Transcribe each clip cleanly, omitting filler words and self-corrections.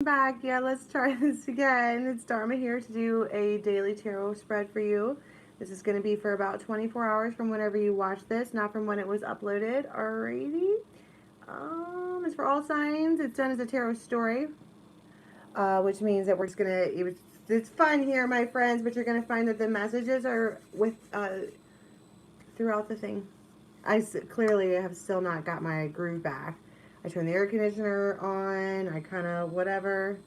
Back. Yeah, let's try this again. It's Dharma here to do a daily tarot spread for you. This is going to be for about 24 hours from whenever you watch this, not from when it was uploaded. Alrighty. It's for all signs. It's done as a tarot story, which means that we're just gonna. It's fun here, my friends, but you're gonna find that the messages are with throughout the thing. Clearly have still not got my groove back. I turned the air conditioner on. I kind of whatever.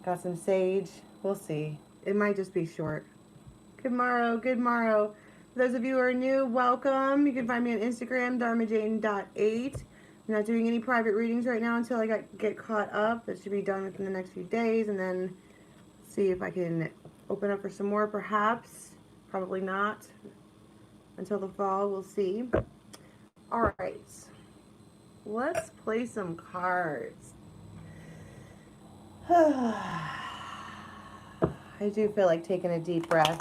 Got some sage. We'll see. It might just be short. Good morrow. Good morrow. For those of you who are new, welcome. You can find me on Instagram, dharmajane.8. I'm not doing any private readings right now until I get caught up. That should be done within the next few days, and then see if I can open up for some more, perhaps. Probably not until the fall. We'll see. All right. Let's play some cards. I do feel like taking a deep breath.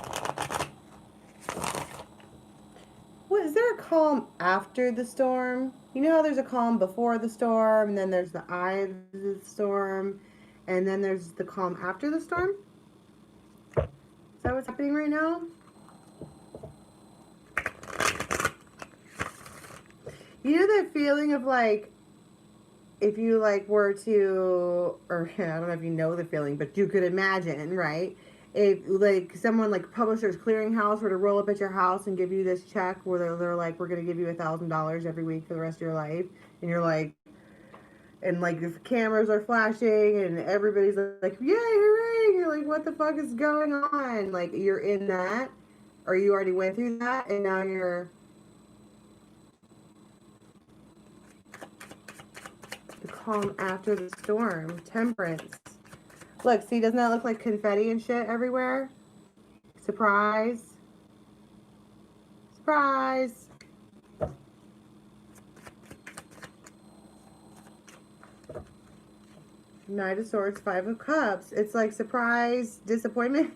What is there a calm after the storm? You know how there's a calm before the storm, and then there's the eye of the storm, and then there's the calm after the storm? Is that what's happening right now? You know that feeling of like, if you like were to, or I don't know if you know the feeling, but you could imagine, right? If like someone like Publishers Clearinghouse were to roll up at your house and give you this check where they're like, we're going to give you $1,000 every week for the rest of your life. And you're like, and like the cameras are flashing and everybody's like, yay, hooray. You're like, what the fuck is going on? Like you're in that, or you already went through that and now you're the calm after the storm. Temperance. Look, see, doesn't that look like confetti and shit everywhere? Surprise. Surprise. Knight of Swords, Five of Cups. It's like surprise, disappointment.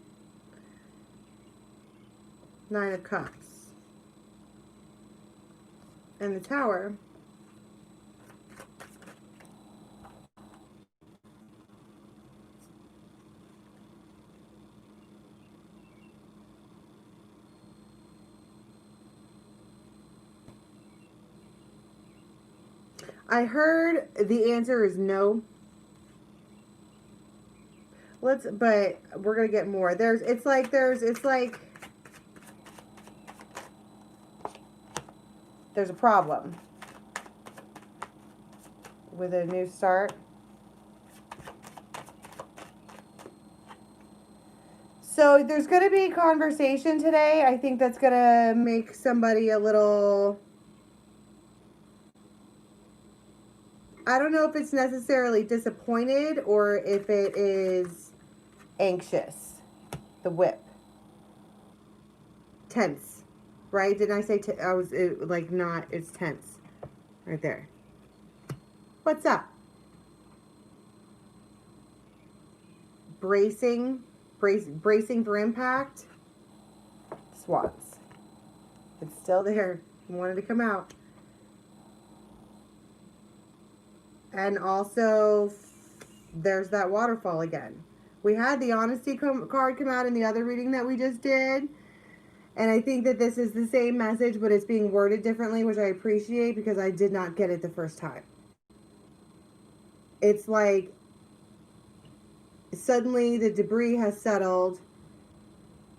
Nine of Cups. And the Tower. I heard the answer is no. But we're gonna get more. It's like there's a problem with a new start. So there's gonna be conversation today. I think that's gonna make somebody a little, I don't know if it's necessarily disappointed or if it is anxious. The whip. Tense. Right? Didn't I say like not, it's tense. Right there. What's up? Bracing for impact. Swans. It's still there. Wanted to come out. And also, there's that waterfall again. We had the honesty card come out in the other reading that we just did. And I think that this is the same message, but it's being worded differently, which I appreciate because I did not get it the first time. It's like suddenly the debris has settled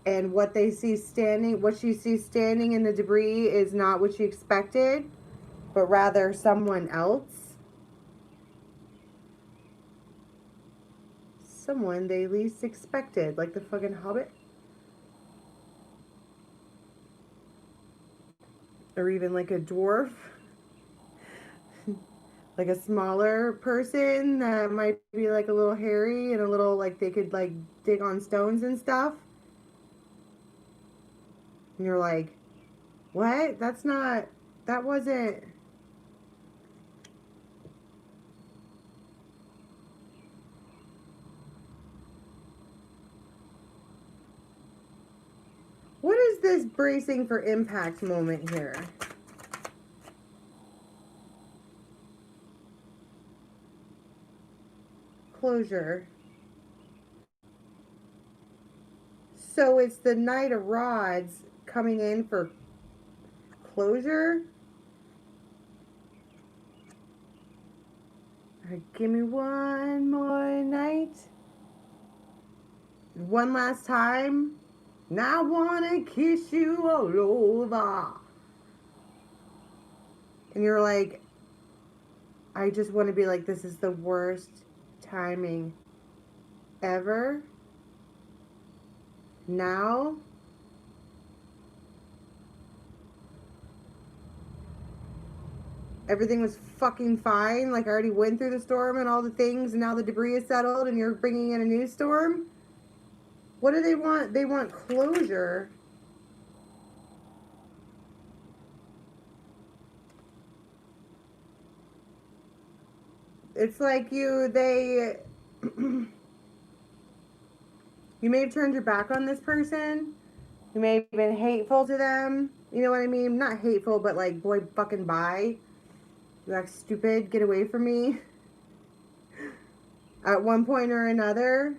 and what she sees standing in the debris is not what she expected, but rather someone else. Someone they least expected, like the fucking Hobbit. Or even like a dwarf. Like a smaller person that might be like a little hairy and a little like they could like dig on stones and stuff. And you're like, what? That wasn't. What is this bracing for impact moment here? closure. So it's the Knight of Rods coming in for closure. Give me one more night. One last time. Now I wanna kiss you all over. And you're like, I just want to be like, this is the worst timing ever. Now, everything was fucking fine. Like, I already went through the storm and all the things, and now the debris is settled, and you're bringing in a new storm. What do they want? They want closure. It's like you may have turned your back on this person. You may have been hateful to them. You know what I mean? Not hateful, but like, boy, fucking bye. You act stupid. Get away from me. At one point or another.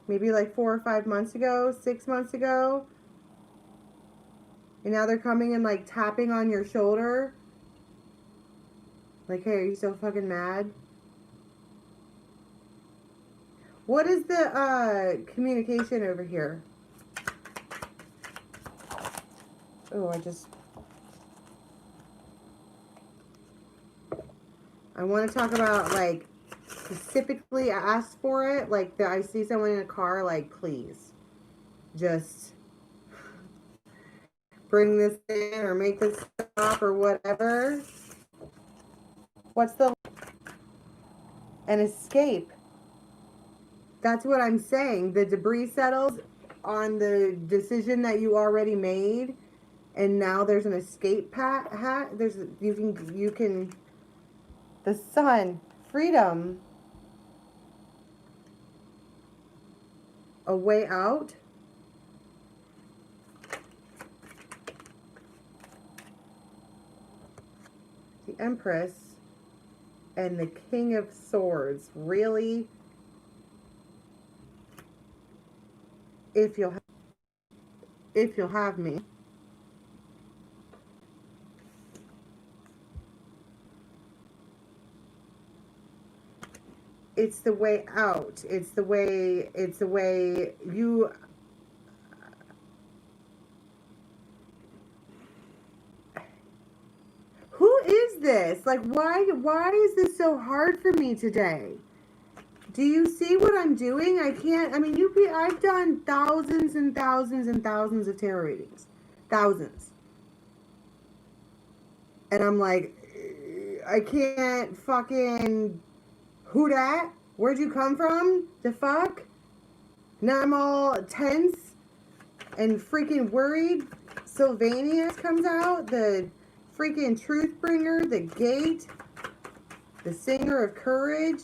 Maybe like 4 or 5 months ago, 6 months ago. And now they're coming and like tapping on your shoulder. Like, hey, are you still fucking mad? What is the communication over here? Oh, I want to talk about, like, specifically ask for it. Like, I see someone in a car, like, please, just bring this in or make this stop or whatever. What's the... An escape. That's what I'm saying. The debris settles on the decision that you already made, and now there's an escape hat. You can the sun, freedom, a way out. The Empress and the King of Swords. Really? If you'll have me. It's the way out. It's the way you... Who is this? Like, why is this so hard for me today? Do you see what I'm doing? I can't, I mean, I've done thousands and thousands and thousands of tarot readings. Thousands. And I'm like, I can't fucking... Who dat? Where'd you come from? The fuck? Now I'm all tense and freaking worried. Sylvanius comes out. The freaking truth bringer. The gate. The singer of courage.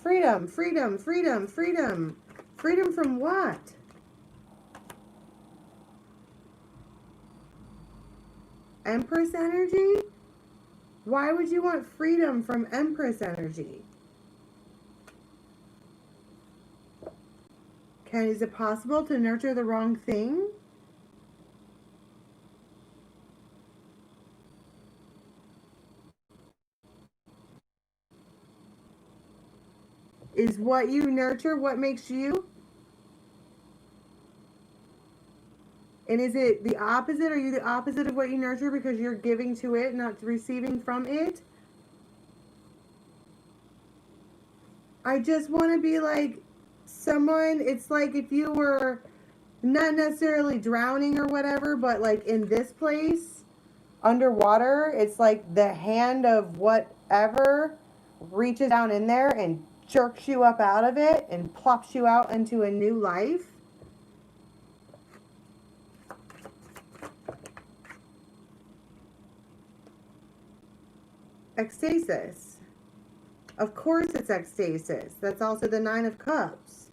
Freedom, freedom, freedom, freedom. Freedom from what? Empress energy? Why would you want freedom from Empress energy? Is it possible to nurture the wrong thing? Is what you nurture what makes you? And is it the opposite? Are you the opposite of what you nurture because you're giving to it, not receiving from it? I just want to be like someone, it's like if you were not necessarily drowning or whatever, but like in this place, underwater, it's like the hand of whatever reaches down in there and jerks you up out of it and plops you out into a new life. Ecstasis. Of course it's ecstasis. That's also the Nine of Cups.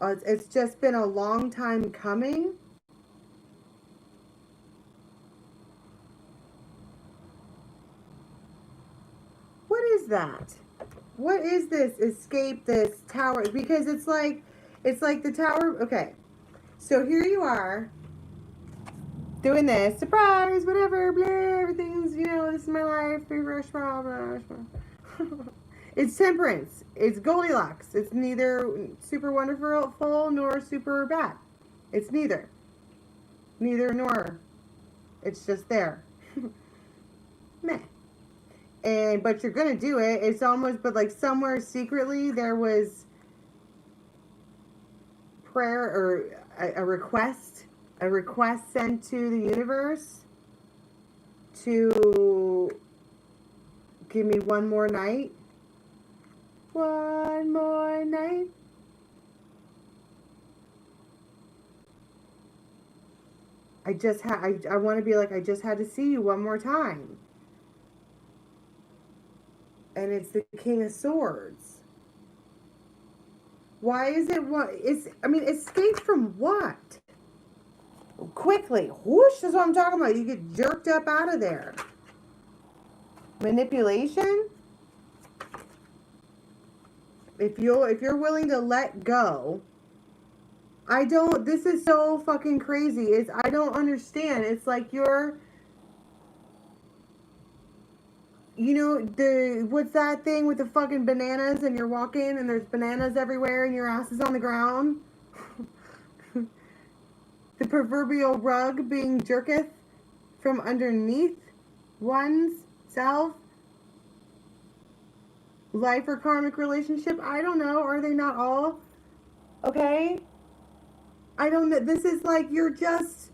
It's just been a long time coming. is that? What is this? Escape this tower? Because it's like the tower. Okay, so here you are doing this surprise, whatever, blah, everything's, you know, this is my life, reverse blah blah blah. It's temperance. It's Goldilocks. It's neither super wonderful nor super bad. It's neither. Neither nor. It's just there. Meh. But you're gonna do it. It's almost, but like somewhere secretly there was prayer or a request sent to the universe to give me one more night. One more night. I want to be like, I just had to see you one more time. And it's the King of Swords. Why is it escape from what? Quickly. Whoosh, that's what I'm talking about. You get jerked up out of there. Manipulation? If you're willing to let go, this is so fucking crazy. I don't understand. It's like you know, what's that thing with the fucking bananas and you're walking and there's bananas everywhere and your ass is on the ground? The proverbial rug being jerketh from underneath one's self. Life or karmic relationship, I don't know. Are they not all? Okay? I don't know. This is like you're just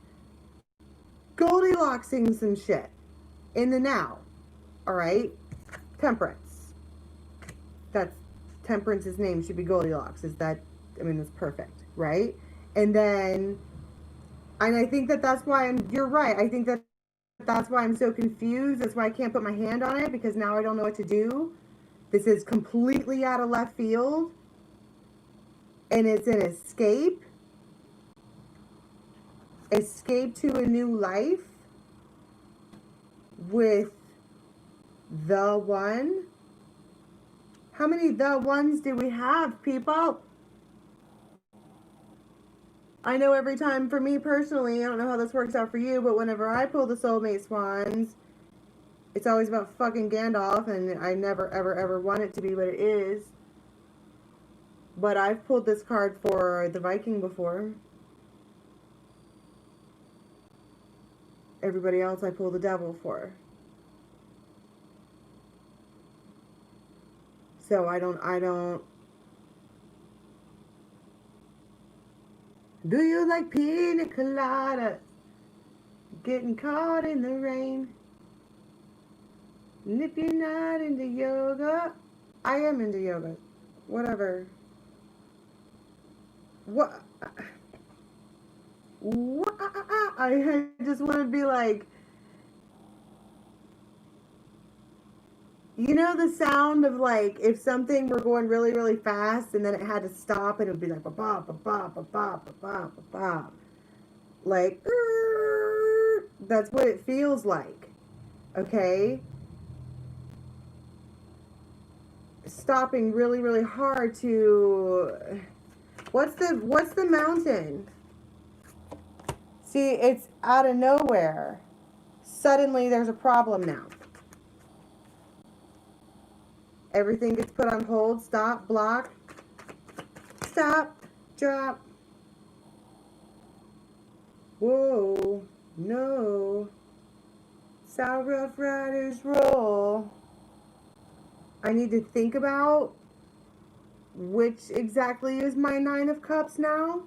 Goldilocksing some shit in the now. Alright? Temperance. That's Temperance's name should be Goldilocks. That's perfect, right? And I think that's why you're right. I think that's why I'm so confused. That's why I can't put my hand on it, because now I don't know what to do. This is completely out of left field. And it's an escape. Escape to a new life with the one. How many the ones do we have, people? I know every time, for me personally, I don't know how this works out for you, but whenever I pull the soulmate swans, it's always about fucking Gandalf, and I never, ever, ever want it to be, but it is. But I've pulled this card for the Viking before. Everybody else I pull the devil for. So I don't. Do you like pina colada? Getting caught in the rain. And if you're not into yoga, I am into yoga. Whatever. What? I just want to be like, you know, the sound of like if something were going really, really fast and then it had to stop, and it would be like ba ba ba ba ba ba ba ba ba ba, like that's what it feels like. Okay, stopping really, really hard to. What's the mountain? See, it's out of nowhere. Suddenly there's a problem now. Everything gets put on hold, stop, block, stop, drop. Whoa, no. It's how Rough Riders roll. I need to think about which exactly is my Nine of Cups now.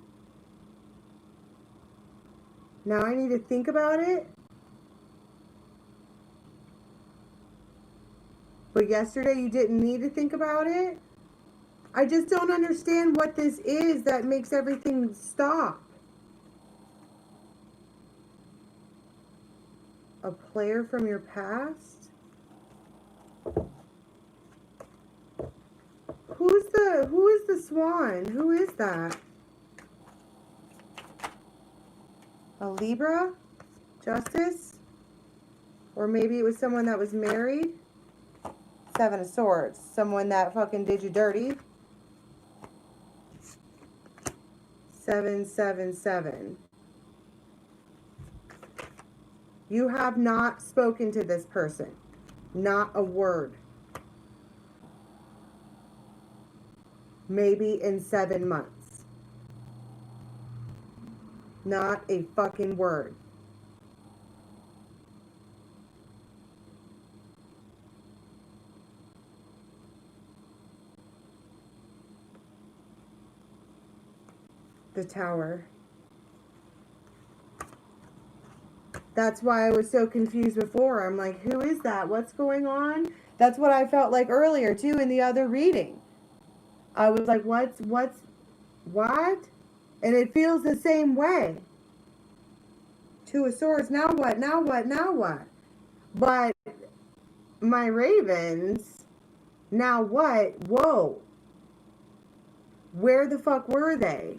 Now I need to think about it. But yesterday you didn't need to think about it. I just don't understand what this is that makes everything stop. A player from your past? Who is the swan? Who is that? A Libra? Justice? Or maybe it was someone that was married? Seven of Swords. Someone that fucking did you dirty. 777. You have not spoken to this person. Not a word. Maybe in 7 months. Not a fucking word. The Tower. That's why I was so confused before. I'm like, who is that? What's going on? That's what I felt like earlier, too, in the other reading. I was like, what? And it feels the same way. Two of Swords, now what? Now what? Now what? But my ravens, now what? Whoa. Where the fuck were they?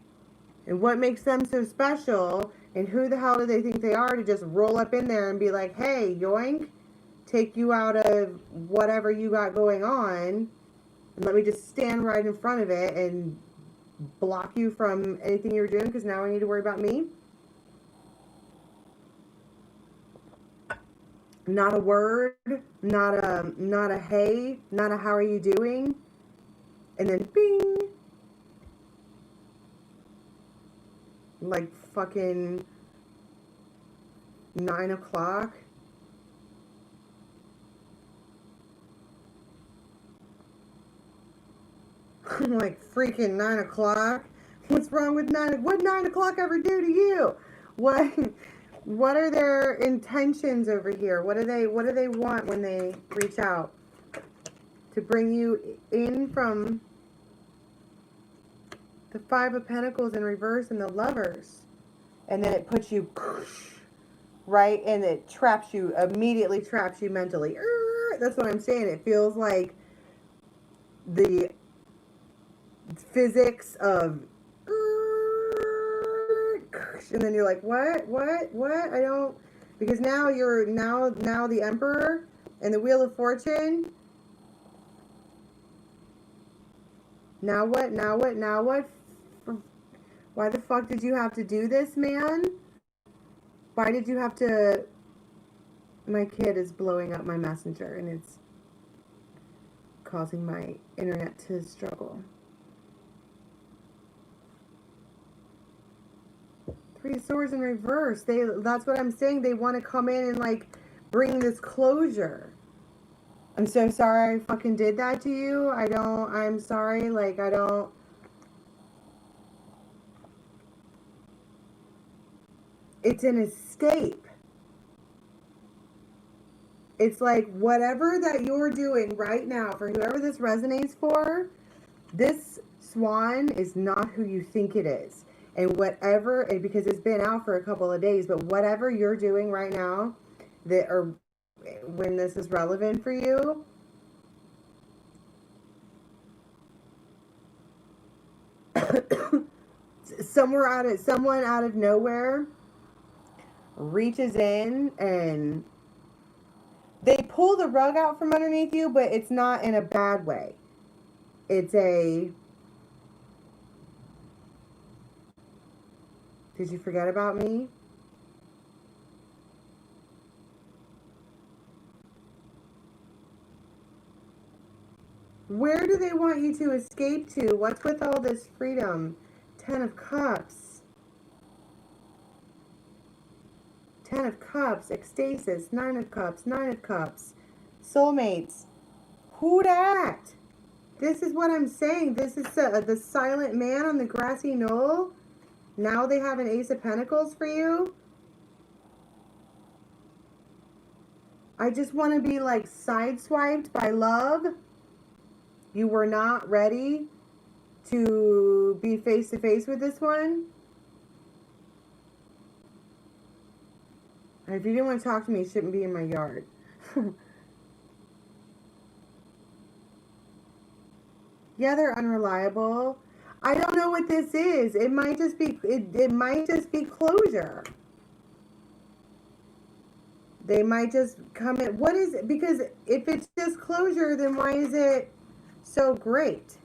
And what makes them so special? And who the hell do they think they are to just roll up in there and be like, hey, yoink, take you out of whatever you got going on, and let me just stand right in front of it and block you from anything you're doing because now I need to worry about me? Not a word, not a hey, not a how are you doing, and then bing, like fucking 9 o'clock. Like freaking 9 o'clock. What's wrong with 9? What 9 o'clock ever do to you? What are their intentions over here? What do they want when they reach out? To bring you in from the 5 of Pentacles in reverse and the Lovers. And then it puts you right, and it traps you, immediately traps you mentally. That's what I'm saying. It feels like the physics of, and then you're like, what, I don't, because now you're, now the Emperor and the Wheel of Fortune. Now what? Why the fuck did you have to do this, man? Why did you have to... My kid is blowing up my messenger and it's causing my internet to struggle. 3 of Swords in reverse. That's what I'm saying. They want to come in and like bring this closure. I'm so sorry I fucking did that to you. I'm sorry. Like, I don't... It's an escape. It's like whatever that you're doing right now, for whoever this resonates for, this swan is not who you think it is. And whatever, and because it's been out for a couple of days, but whatever you're doing right now, that, or when this is relevant for you, someone out of nowhere reaches in and they pull the rug out from underneath you, but it's not in a bad way. It's a... Did you forget about me? Where do they want you to escape to? What's with all this freedom? 10 of Cups. 10 of Cups, ecstasis, 9 of Cups, 9 of Cups, soulmates. Who dat? This is what I'm saying. This is the silent man on the grassy knoll. Now they have an Ace of Pentacles for you. I just want to be like sideswiped by love. You were not ready to be face to face with this one. If you didn't want to talk to me, you shouldn't be in my yard. Yeah, they're unreliable. I don't know what this is. It might just be it might just be closure. They might just come in. What is it? Because if it's just closure, then why is it so great?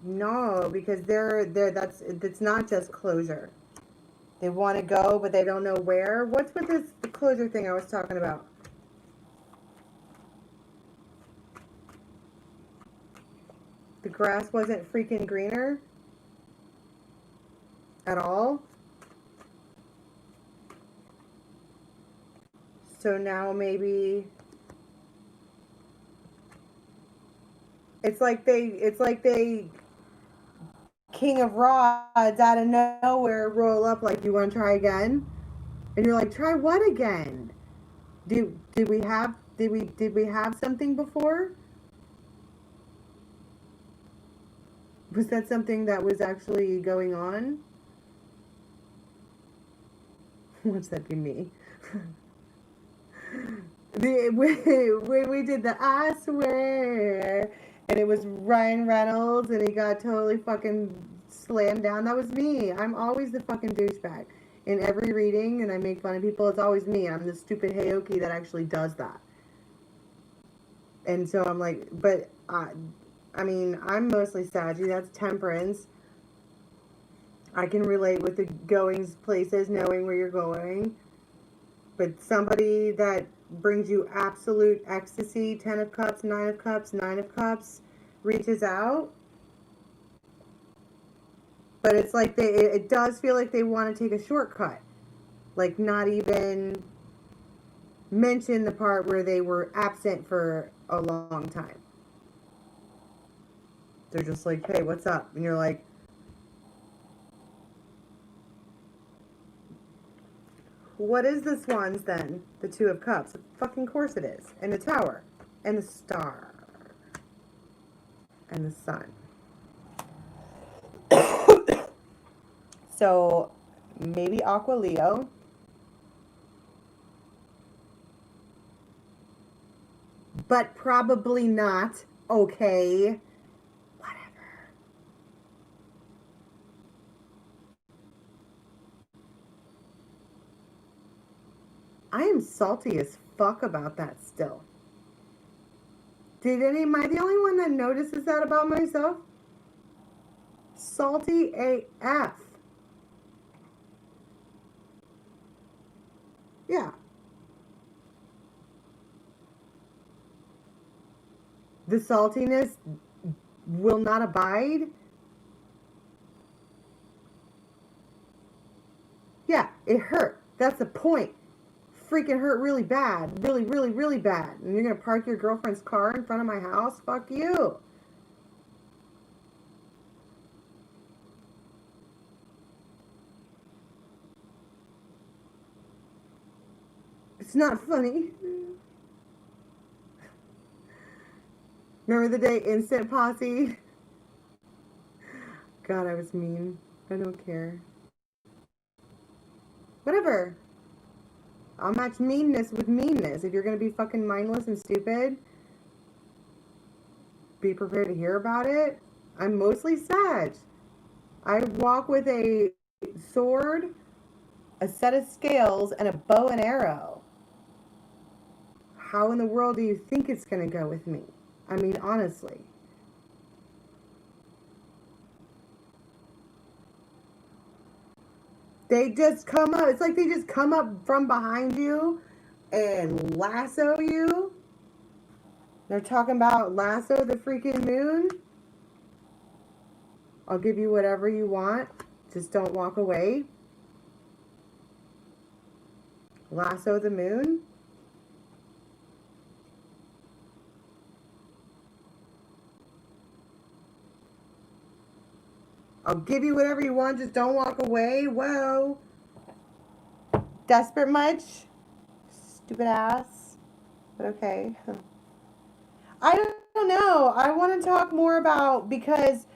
No, because they're that's it's not just closure. They want to go, but they don't know where. What's with this the closure thing I was talking about? The grass wasn't freaking greener at all. So now maybe it's like they King of Rods out of nowhere roll up like, you want to try again? And you're like, try what again? Did we have something before? Was that something that was actually going on? What's that be me? when we did the I swear, and it was Ryan Reynolds, and he got totally fucking slammed down. That was me. I'm always the fucking douchebag in every reading, and I make fun of people. It's always me. I'm the stupid Heyoki that actually does that. And so I'm like, but I mean, I'm mostly Saggy. That's temperance. I can relate with the going places, knowing where you're going. But somebody that brings you absolute ecstasy, 10 of cups, 9 of cups, 9 of cups, reaches out. But it's like it does feel like they want to take a shortcut. Like, not even mention the part where they were absent for a long time. They're just like, hey, what's up? And you're like, what is the swans then? The 2 of cups. Of fucking course it is. And the tower. And the star. And the sun. So maybe Aqua Leo. But probably not. Okay. Whatever. I am salty as fuck about that still. Am I the only one that notices that about myself? Salty AF. Yeah. The saltiness will not abide. Yeah, it hurt. That's the point. Freaking hurt really bad. Really, really, really bad. And you're going to park your girlfriend's car in front of my house? Fuck you. It's not funny. Remember the day Instant Posse? God, I was mean. I don't care. Whatever. I'll match meanness with meanness. If you're going to be fucking mindless and stupid, be prepared to hear about it. I'm mostly Sag. I walk with a sword, a set of scales, and a bow and arrow. How in the world do you think it's going to go with me? I mean, honestly. They just come up. It's like they just come up from behind you and lasso you. They're talking about lasso the freaking moon. I'll give you whatever you want. Just don't walk away. Lasso the moon. I'll give you whatever you want. Just don't walk away. Whoa. Desperate much? Stupid ass. But okay. I don't know. I want to talk more about, because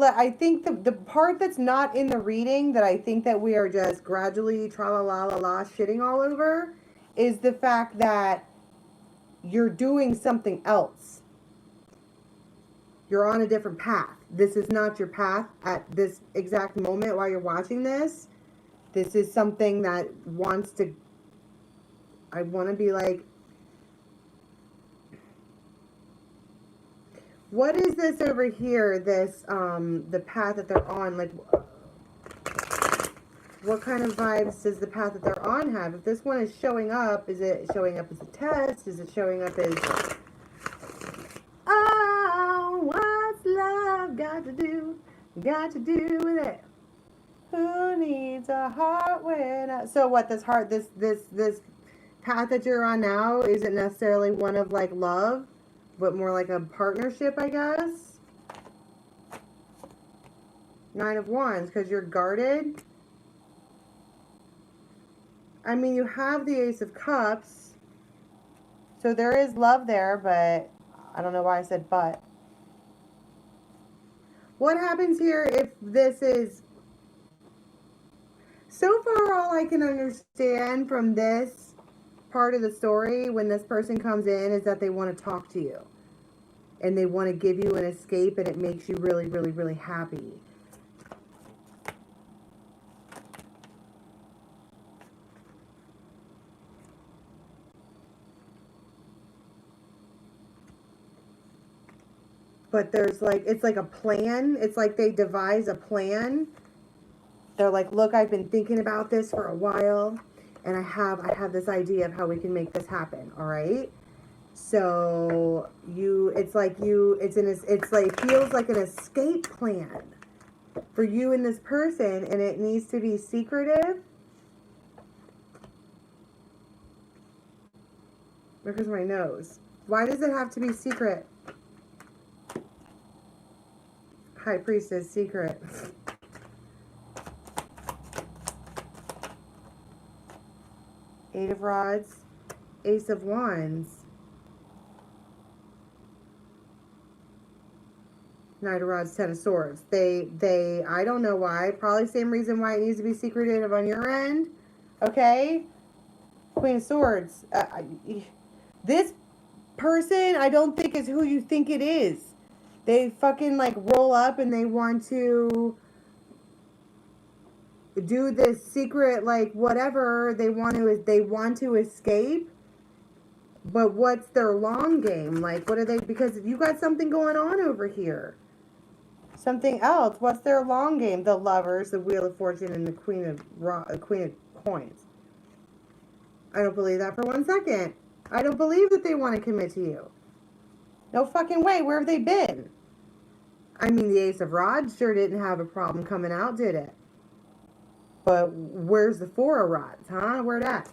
I think the part that's not in the reading that I think that we are just gradually tra-la-la-la-la shitting all over is the fact that you're doing something else. You're on a different path. This is not your path at this exact moment while you're watching this. This is something that wants to, I want to be like, what is this over here? This, the path that they're on, like, what kind of vibes does the path that they're on have? If this one is showing up, is it showing up as a test? Is it showing up as, oh, what's love got to do? Got to do with it? Who needs a heart when so what, this heart, this path that you're on now isn't necessarily one of like love, but more like a partnership, I guess. Nine of Wands, because you're guarded. I mean, you have the Ace of Cups, so there is love there, but I don't know why I said but. What happens here if this is... So far, all I can understand from this part of the story, when this person comes in, is that they want to talk to you. And they want to give you an escape, and it makes you really, really, really happy. But there's like, it's like a plan. It's like they devise a plan. They're like, look, I've been thinking about this for a while, and I have this idea of how we can make this happen. All right. So it's like feels like an escape plan for you and this person, and it needs to be secretive. Where's my nose? Why does it have to be secret? High Priestess, secret. Eight of Rods, Ace of Wands, Knight of Rods, Ten of Swords. I don't know why. Probably same reason why it needs to be secretive on your end. Okay? Queen of Swords. This person, I don't think is who you think it is. They fucking like roll up and they want to do this secret, like whatever they want to escape. But what's their long game? Like, what are they? Because you got something going on over here. Something else. What's their long game? The Lovers, the Wheel of Fortune, and the Queen of Coins. I don't believe that for 1 second. I don't believe that they want to commit to you. No fucking way. Where have they been? I mean, the Ace of Rods sure didn't have a problem coming out, did it? But where's the Four of Rods, huh? Where'd that?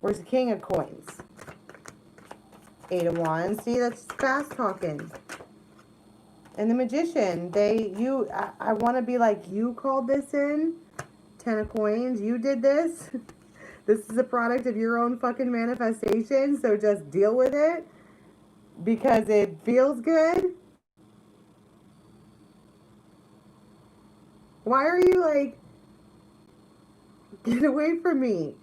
Where's the King of Coins? Eight of Wands. See, that's fast talking. And the Magician. I want to be like, you called this in. Ten of Coins. You did this. This is a product of your own fucking manifestation. So just deal with it. Because it feels good. Why are you like, get away from me?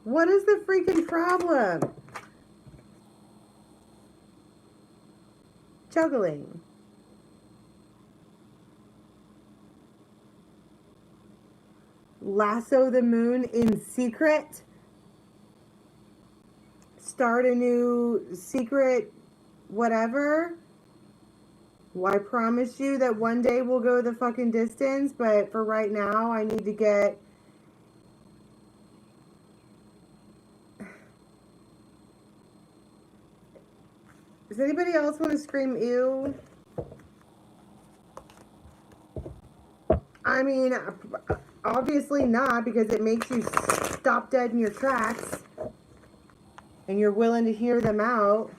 What is the freaking problem? Juggling. Lasso the moon in secret. Start a new secret whatever. Well, I promise you that one day we'll go the fucking distance, but for right now I need to get... Does anybody else want to scream ew? I mean, obviously not, because it makes you stop dead in your tracks. And you're willing to hear them out.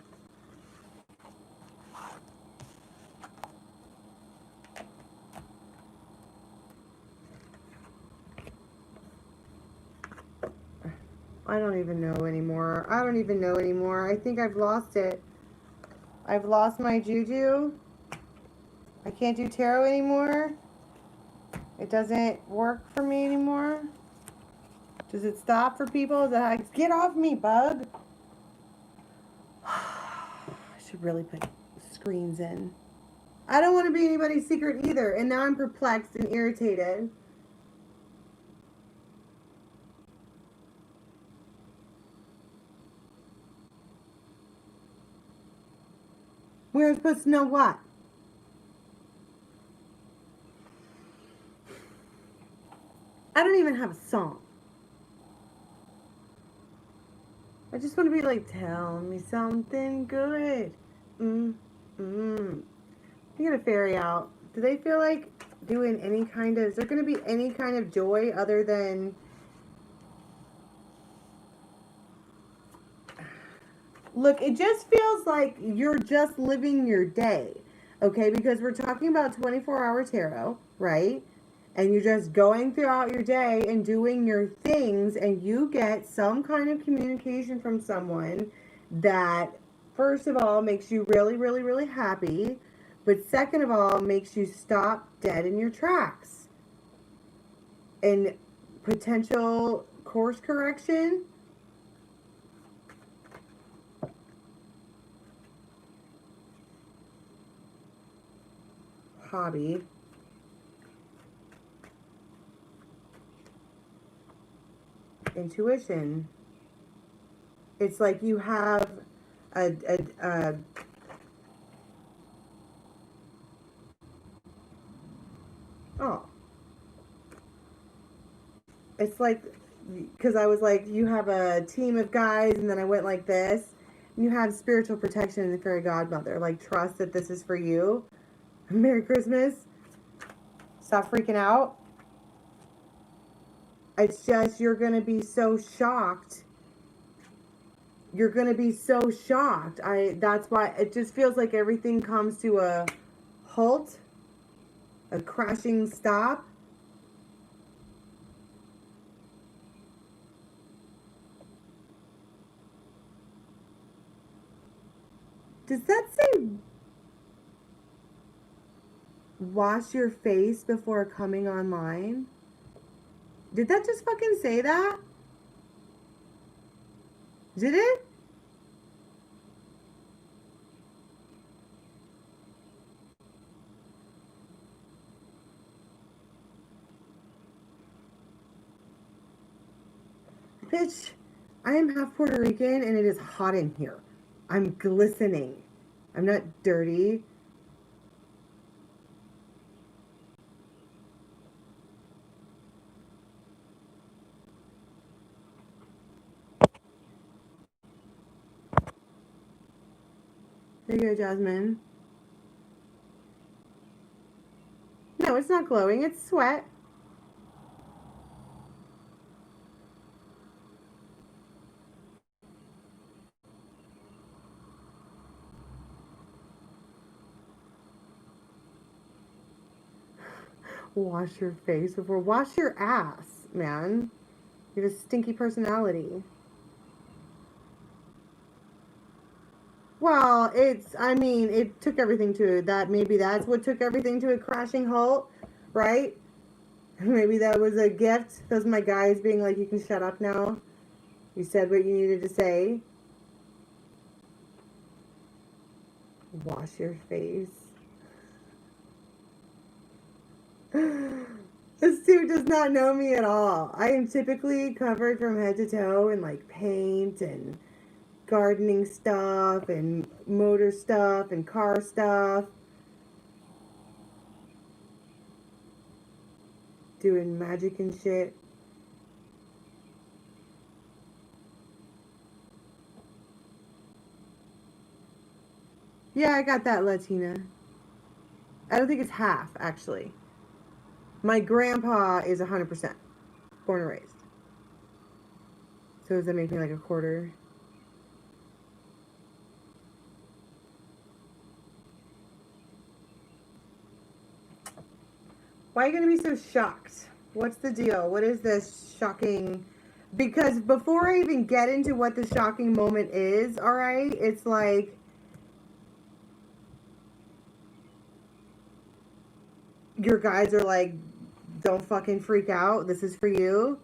I don't even know anymore. I don't even know anymore. I think I've lost it. I've lost my juju. I can't do tarot anymore. It doesn't work for me anymore. Does it stop for people? Get off me, bug. I should really put screens in. I don't want to be anybody's secret either. And now I'm perplexed and irritated. We were supposed to know what? I don't even have a song. I just want to be like, tell me something good. Mm, mm. You get a fairy out. Do they feel like doing any kind of, is there going to be any kind of joy other than, look, it just feels like you're just living your day, okay? Because we're talking about 24-hour tarot, right? And you're just going throughout your day and doing your things, and you get some kind of communication from someone that, first of all, makes you really, really, really happy, but second of all, makes you stop dead in your tracks. And potential course correction. Hobby. Intuition. It's like you have a oh, it's like, because I was like, you have a team of guys, and then I went like this. And you have spiritual protection and the fairy godmother. Like, trust that this is for you. Merry Christmas. Stop freaking out. It's just, you're going to be so shocked. You're going to be so shocked. That's why it just feels like everything comes to a halt, a crashing stop. Does that say wash your face before coming online? Did that just fucking say that? Did it? Bitch, I am half Puerto Rican and it is hot in here. I'm glistening. I'm not dirty. There you go, Jasmine. No, it's not glowing. It's sweat. Wash your face before. Wash your ass, man. You have a stinky personality. Well, I mean, it took everything to that. Maybe that's what took everything to a crashing halt, right? Maybe that was a gift. Those are my guys being like, you can shut up now. You said what you needed to say. Wash your face. This dude does not know me at all. I am typically covered from head to toe in like paint and gardening stuff and motor stuff and car stuff. Doing magic and shit. Yeah, I got that, Latina. I don't think it's half, actually. My grandpa is 100% born and raised. So does that make me like a quarter? Why are you going to be so shocked? What's the deal? What is this shocking? Because before I even get into what the shocking moment is, all right, it's like your guys are like, don't fucking freak out. This is for you.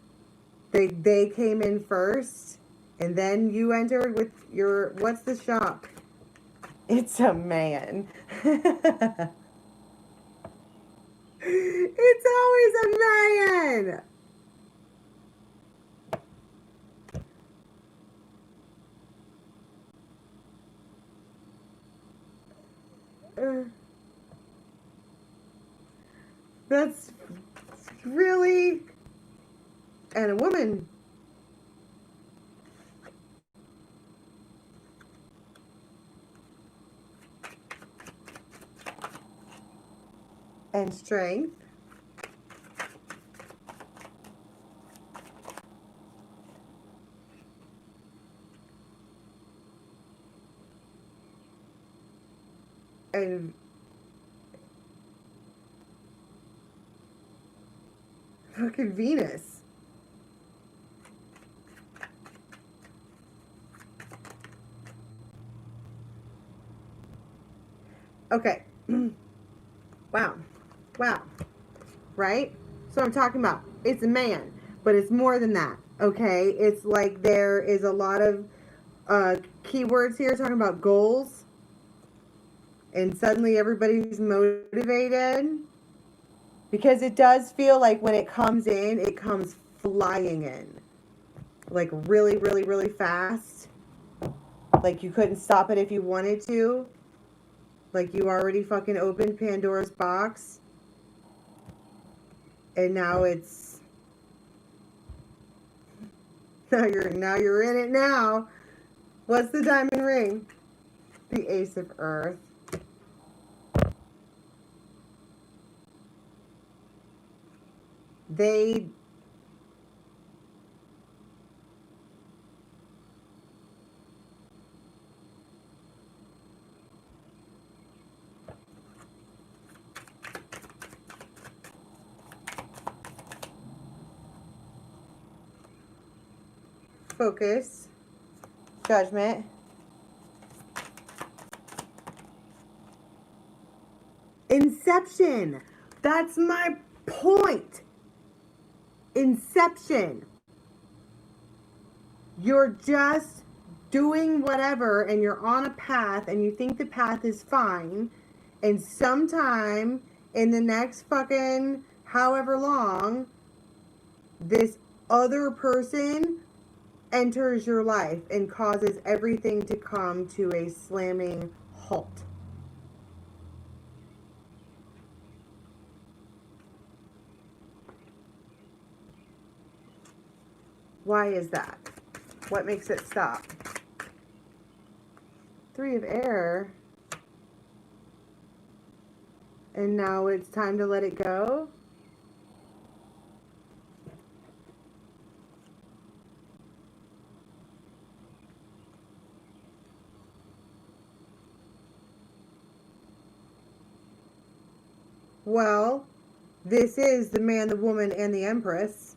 They came in first, and then you entered with your, what's the shock? It's a man. It's always a man. Uh, that's really, and a woman. And strength. And fucking Venus. Okay. Wow. Wow. Right? So I'm talking about it's a man, but it's more than that. Okay? It's like there is a lot of keywords here talking about goals, and suddenly everybody's motivated because it does feel like when it comes in, it comes flying in. Like really, really, really fast. Like you couldn't stop it if you wanted to. Like you already fucking opened Pandora's box. And now it's now you're in it now. What's the diamond ring? The Ace of Earth. They focus, judgment, inception. That's my point. Inception. You're just doing whatever and you're on a path and you think the path is fine, and sometime in the next fucking however long, this other person enters your life and causes everything to come to a slamming halt. Why is that? What makes it stop? Three of air. And now it's time to let it go? Well, this is the man, the woman, and the Empress.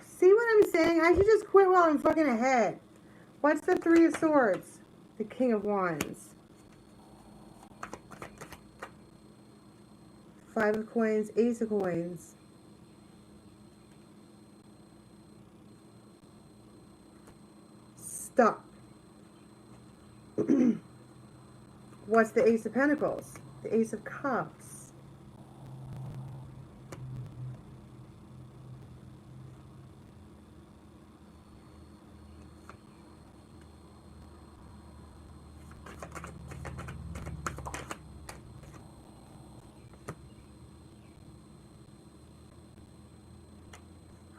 See what I'm saying? I should just quit while I'm fucking ahead. What's the Three of Swords? The King of Wands. Five of Coins, Ace of Coins. Stop. What's the Ace of Pentacles? The Ace of Cups.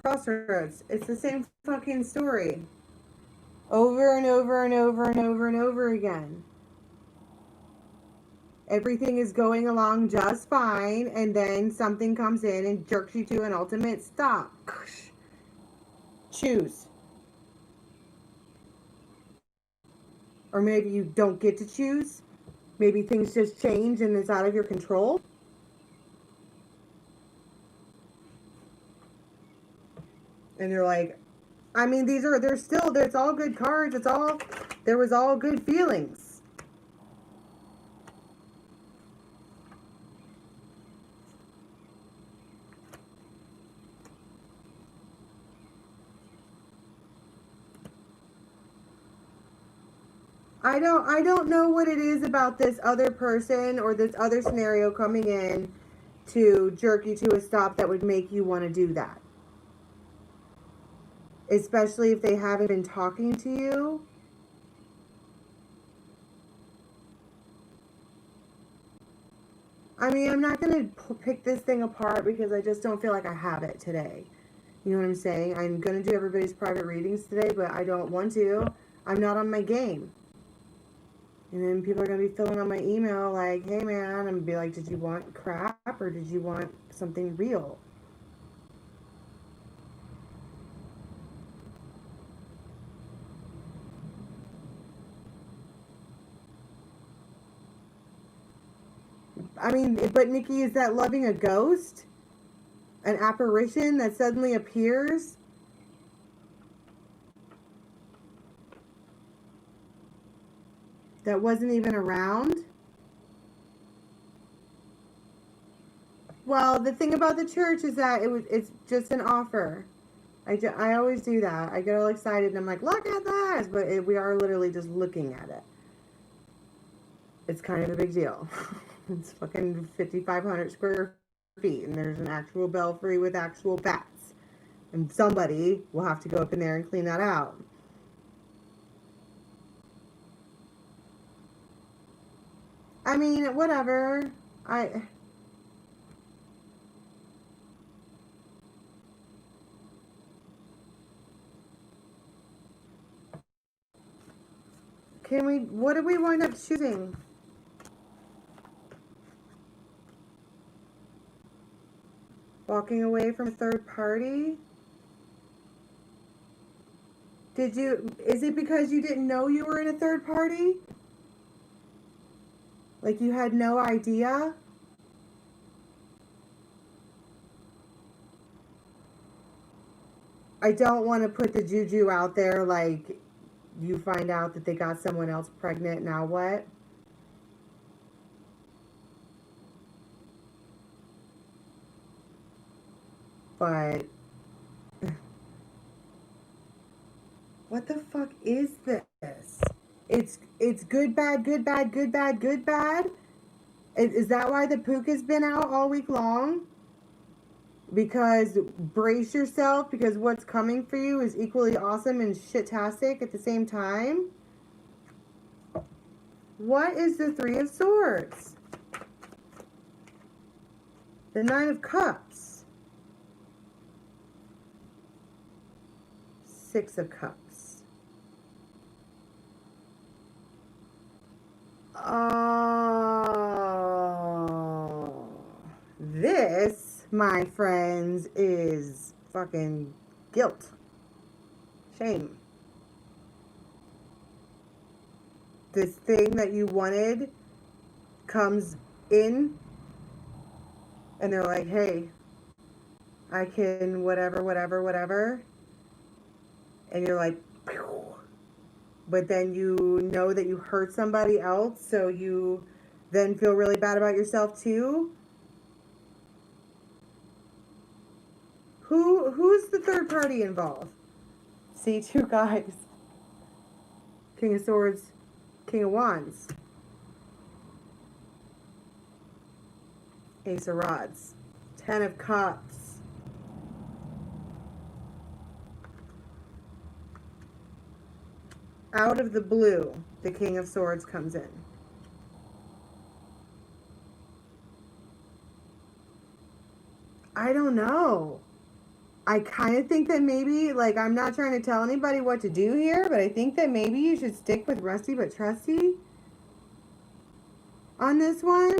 Crossroads. It's the same fucking story. Over and over and over and over and over again. Everything is going along just fine, and then something comes in and jerks you to an ultimate stop. Choose. Or maybe you don't get to choose. Maybe things just change and it's out of your control. And you're like, I mean, there's all good cards. There was all good feelings. I don't know what it is about this other person or this other scenario coming in to jerk you to a stop that would make you want to do that. Especially if they haven't been talking to you. I mean, I'm not going to pick this thing apart because I just don't feel like I have it today. You know what I'm saying? I'm going to do everybody's private readings today, but I don't want to. I'm not on my game. And then people are going to be filling out my email like, hey man, I'm going to be like, did you want crap or did you want something real? I mean, but Nikki, is that loving a ghost? An apparition that suddenly appears? That wasn't even around? Well, the thing about the church is that it's just an offer. I always do that. I get all excited and I'm like, look at that! But we are literally just looking at it. It's kind of a big deal. It's fucking 5,500 square feet, and there's an actual belfry with actual bats. And somebody will have to go up in there and clean that out. I mean, whatever. What do we wind up choosing? Walking away from a third party? Is it because you didn't know you were in a third party? Like you had no idea? I don't want to put the juju out there like you find out that they got someone else pregnant, now what? But what the fuck is this? It's good, bad, good, bad, good, bad, good, bad. Is that why the pook has been out all week long? Because brace yourself because what's coming for you is equally awesome and shit-tastic at the same time. What is the Three of Swords? The Nine of Cups. Six of Cups. Oh, this, my friends, is fucking guilt. Shame. This thing that you wanted comes in and they're like, hey, I can whatever, whatever, whatever. And you're like, pew. But then you know that you hurt somebody else, so you then feel really bad about yourself too. Who's the third party involved? See, two guys. King of Swords, King of Wands. Ace of Rods. Ten of Cups. Out of the blue, the King of Swords comes in. I don't know. I kind of think that maybe, like, I'm not trying to tell anybody what to do here, but I think that maybe you should stick with Rusty but Trusty on this one.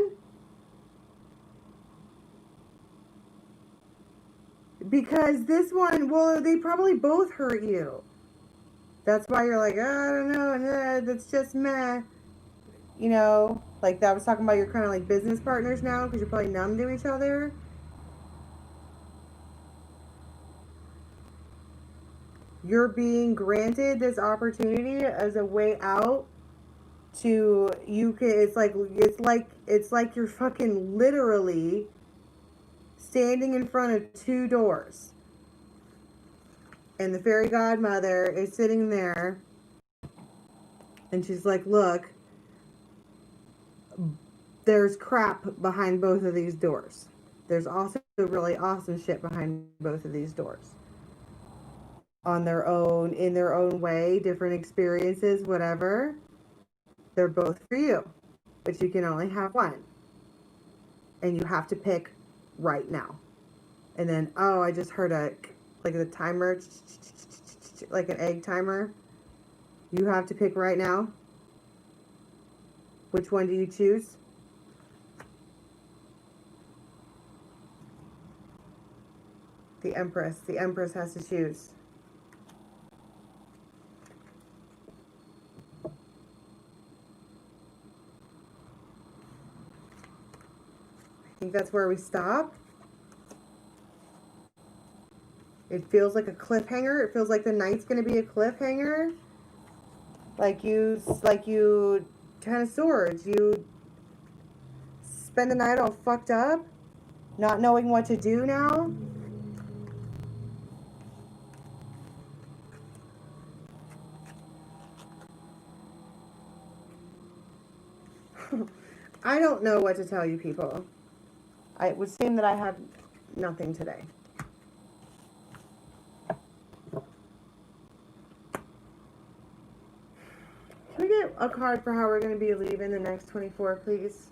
Because this one, well, they probably both hurt you. That's why you're like, oh, I don't know, nah, that's just meh. You know, like that was talking about you're kind of like business partners now because you're probably numb to each other. You're being granted this opportunity as a way out to you can it's like you're fucking literally standing in front of two doors and the fairy godmother is sitting there And she's like, look, there's crap behind both of these doors. There's also really awesome shit behind both of these doors. On their own, in their own way, different experiences, whatever. They're both for you. But you can only have one. And you have to pick right now. And then, oh, I just heard like a timer, like an egg timer. You have to pick right now. Which one do you choose? The Empress. The Empress has to choose. I think that's where we stop. It feels like a cliffhanger. It feels like the night's going to be a cliffhanger. Like you 10 of Swords. You spend the night all fucked up, not knowing what to do now. I don't know what to tell you people. It would seem that I have nothing today. Can we get a card for how we're going to be leaving the next 24, please?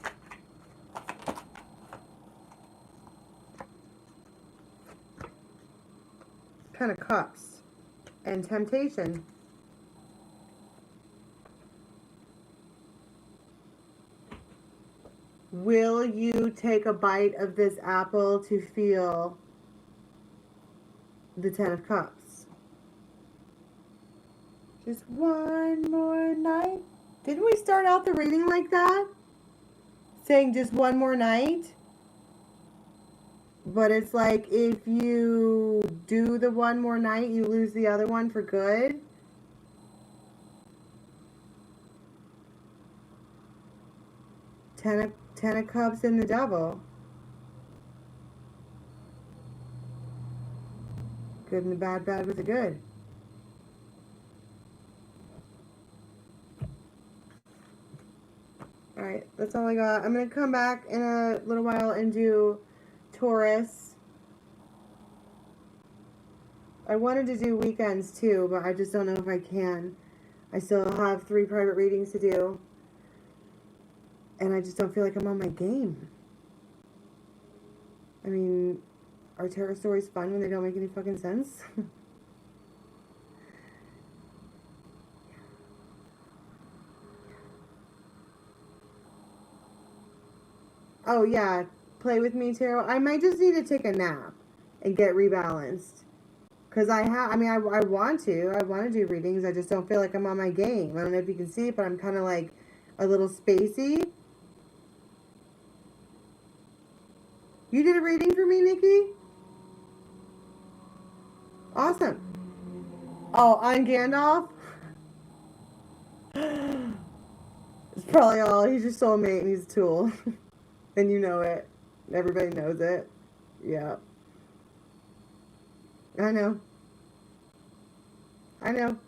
Ten of Cups and Temptation. Will you take a bite of this apple to feel the Ten of Cups? Just one more night. Didn't we start out the reading like that? Saying just one more night? But it's like if you do the one more night, you lose the other one for good. Ten of Cups and the Devil. Good and the bad, bad with the good. Alright, that's all I got. I'm going to come back in a little while and do Taurus. I wanted to do weekends too, but I just don't know if I can. I still have 3 private readings to do. And I just don't feel like I'm on my game. I mean, are tarot stories fun when they don't make any fucking sense? Oh yeah, play with me tarot. I might just need to take a nap and get rebalanced. Because I want to do readings. I just don't feel like I'm on my game. I don't know if you can see it, but I'm kind of like a little spacey. You did a reading for me, Nikki? Awesome. Oh, on Gandalf? It's probably all. He's your soulmate and he's a tool. And you know it. Everybody knows it. Yeah. I know. I know.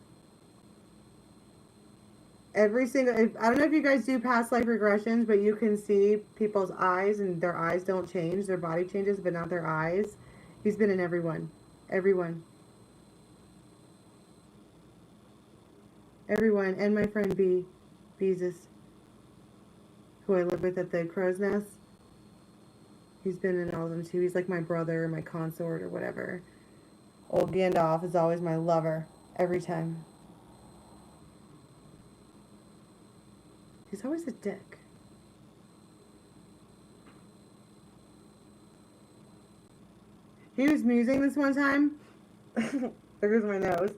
Every single, I don't know if you guys do past life regressions, but you can see people's eyes and their eyes don't change. Their body changes, but not their eyes. He's been in everyone. Everyone. Everyone. And my friend B. Beezus, who I live with at the Crow's Nest. He's been in all of them too. He's like my brother, my consort, or whatever. Old Gandalf is always my lover. Every time. He's always a dick. He was musing this one time. There goes my nose.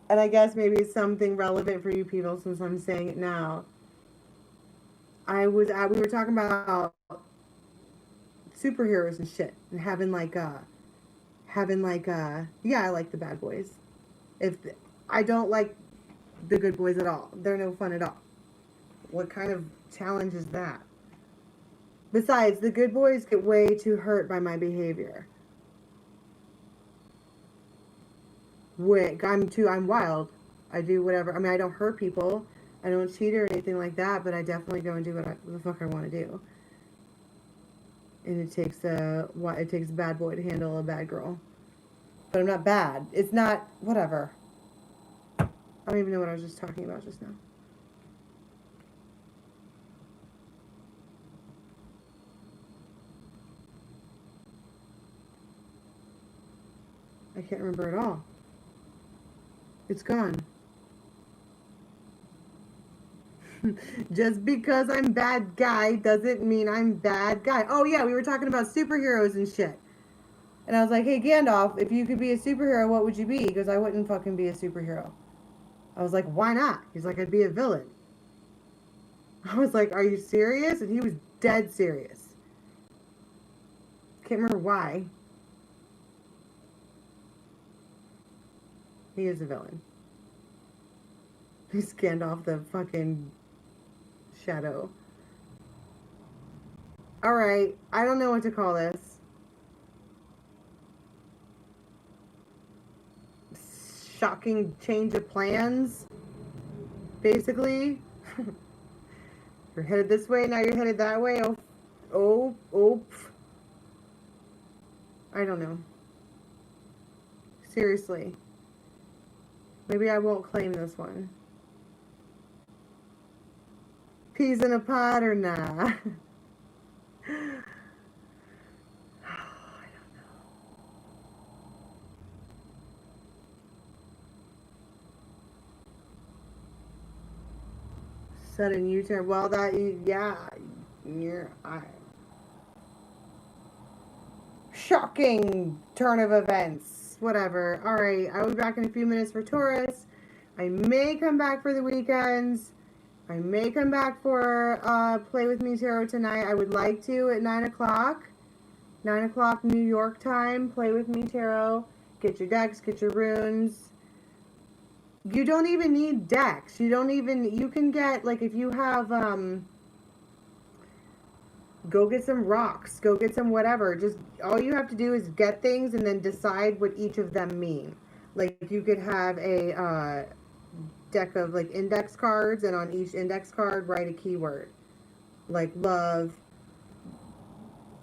And I guess maybe it's something relevant for you people since I'm saying it now. We were talking about superheroes and shit. And having yeah, I like the bad boys. I don't like the good boys at all. They're no fun at all. What kind of challenge is that? Besides, the good boys get way too hurt by my behavior. I'm wild. I do whatever. I mean, I don't hurt people. I don't cheat or anything like that, but I definitely go and do what the fuck I want to do. And it takes a bad boy to handle a bad girl. But I'm not bad. It's not whatever. I don't even know what I was just talking about just now. I can't remember at all. It's gone. Just because I'm bad guy doesn't mean I'm bad guy. Oh yeah, we were talking about superheroes and shit. And I was like, hey Gandalf, if you could be a superhero, what would you be? He goes, I wouldn't fucking be a superhero. I was like, why not? He's like, I'd be a villain. I was like, are you serious? And he was dead serious. Can't remember why. He is a villain. He scanned off the fucking shadow. Alright, I don't know what to call this. Shocking change of plans, basically. You're headed this way, now you're headed that way. Oh. I don't know. Seriously. Maybe I won't claim this one. Peas in a pot or nah? Sudden U-turn. Well, yeah. Shocking turn of events. Whatever. Alright, I'll be back in a few minutes for Taurus. I may come back for the weekends. I may come back for Play With Me Tarot tonight. I would like to at 9 o'clock. 9 o'clock New York time. Play With Me Tarot. Get your decks, get your runes. You don't even need decks. You can get, like, if you have, go get some rocks. Go get some whatever. Just, all you have to do is get things and then decide what each of them mean. Like, you could have a, deck of, like, index cards, and on each index card, write a keyword. Like, love,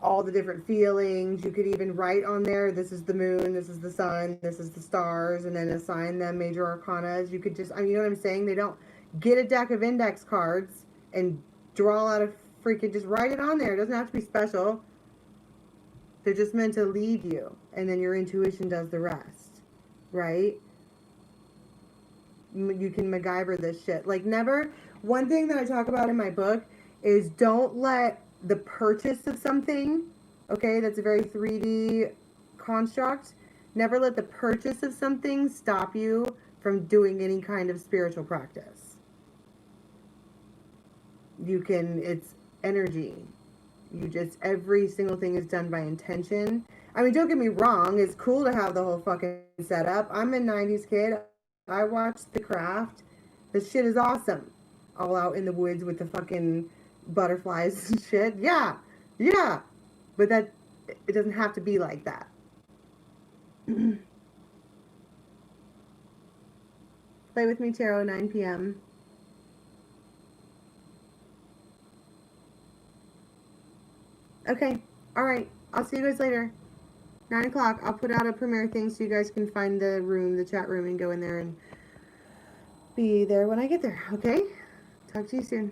all the different feelings. You could even write on there, this is the moon, this is the sun, this is the stars, and then assign them major arcanas. You could just, I mean, you know what I'm saying? They don't get a deck of index cards and draw out a freaking, just write it on there. It doesn't have to be special. They're just meant to lead you, and then your intuition does the rest, right? You can MacGyver this shit. Like, never, one thing that I talk about in my book is don't let the purchase of something, okay, that's a very 3D construct. Never let the purchase of something stop you from doing any kind of spiritual practice. You can, it's energy. You just, every single thing is done by intention. I mean, don't get me wrong, it's cool to have the whole fucking setup. I'm a 90s kid. I watched The Craft. This shit is awesome. All out in the woods with the fucking butterflies and shit. Yeah. But that, it doesn't have to be like that. Play With Me Tarot, 9 p.m. Okay. Alright. I'll see you guys later. 9 o'clock. I'll put out a premiere thing so you guys can find the room, the chat room, and go in there and be there when I get there. Okay? Talk to you soon.